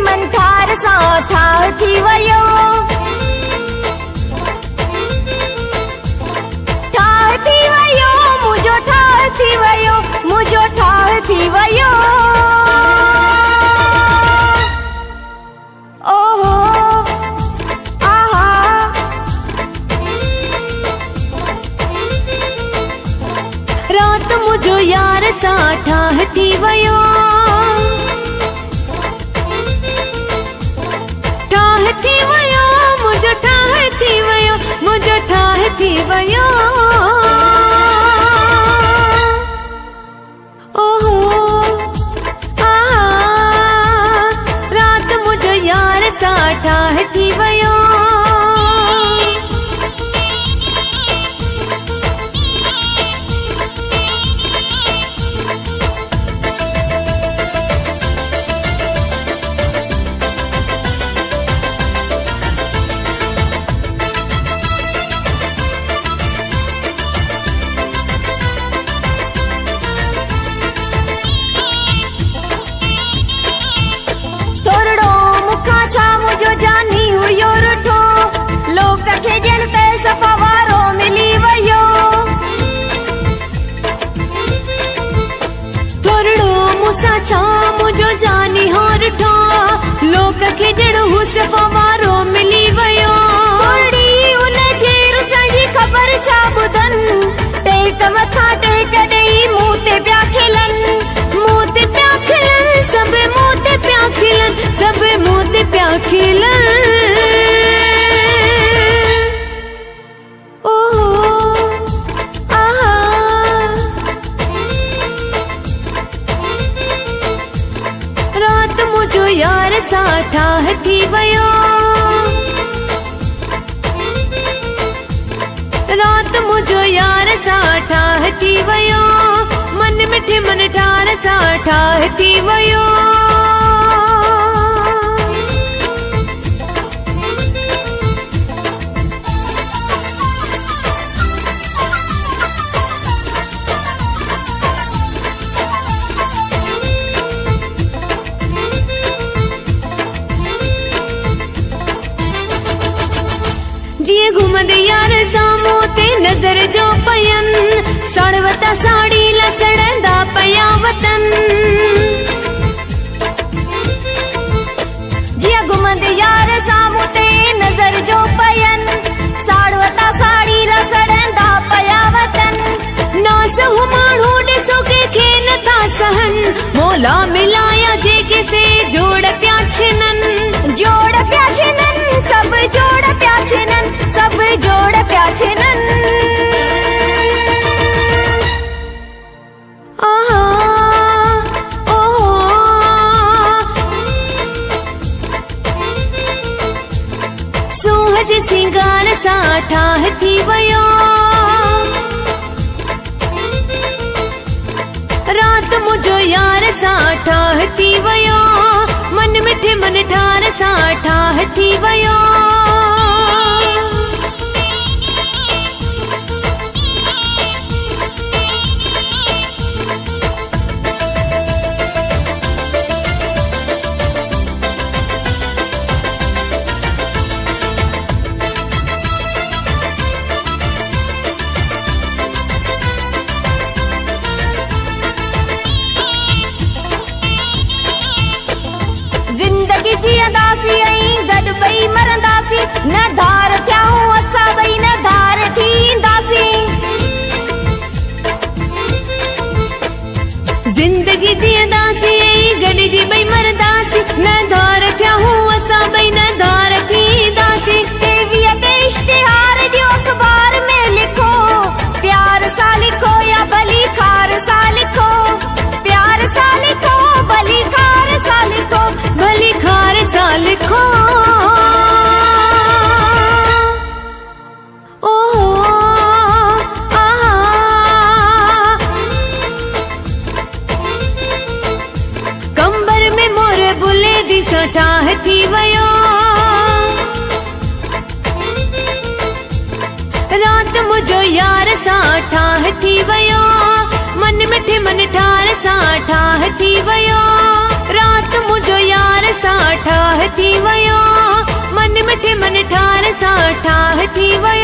मन ठार सा ठाह थी वयो मुझो ठाह थी वयो मुझो ठाह थी वयो ओहो आहा रात मुझो यार सा ठाह थी वयो मुझो ठाह थी वयो मुझो ठाह थी वयो ठाह थी वयो मुझो जानी हुयो रुठो लोक खेजन ते सफावारो मिली वयो थोरड़ो मुसा छा मुझो जानी हो रुठो लोक खेजन हु सफावारो मिली वयो थोड़ी उन जेर सही खबर छा बुधन टेक मथा टेक दई मुंह ते प्या खिलन सब मुंह ते प्या खिलन सब मुंह ते प्या खिलन रात मुझो यार सा ठाह थी वयो रात मुझो यार सा ठाह थी वयो मन मिठे मन ठार सा ठाह थी वयो जिए घुमद यार सामो ते नजर जो पयन सड़वता साड़ी लसड़ंदा पया वतन जिए घुमद यार सामो ते नजर जो पयन सड़वता साड़ी लसड़ंदा पया वतन नास हुमाणो ॾिसो के खेन था सहन मोला मिलाया जेके से जोड़ प्या छिनन सब जोड़ प्या छिनन सब जोड़ प्या छिनन सूहज सिंगार सा ठाह थी वयो रात मुझो यार सा ठाह थी वयो मन मिठे मन ठार सा ठाह थी वयो जियंदासी ऐं गॾु ॿई मरंदासी न धार थियाऊं असां ॿई न धार थींदासी ज़िंदगी जियंदासी ऐं गॾिजी ॿई मरंदासी न धार थियाऊं असां ॿई न धार थींदासी टीवीअ ते इश्तिहार ॾियो अख़बार में लिखो प्यार सा लिखो या भली खार सा लिखो प्यार सा लिखो भली खार सा लिखो भली खार सा लिखो कंबर में मोर बुले दी सठाह थी वयो रात मुझो यार सा ठाह थी वयो मन मिठे मन ठार सा ठाह थी वयो रात मुझो यार सा ठाह थी वयो, मन मिठे मन ठार सा ठाह थी वयो।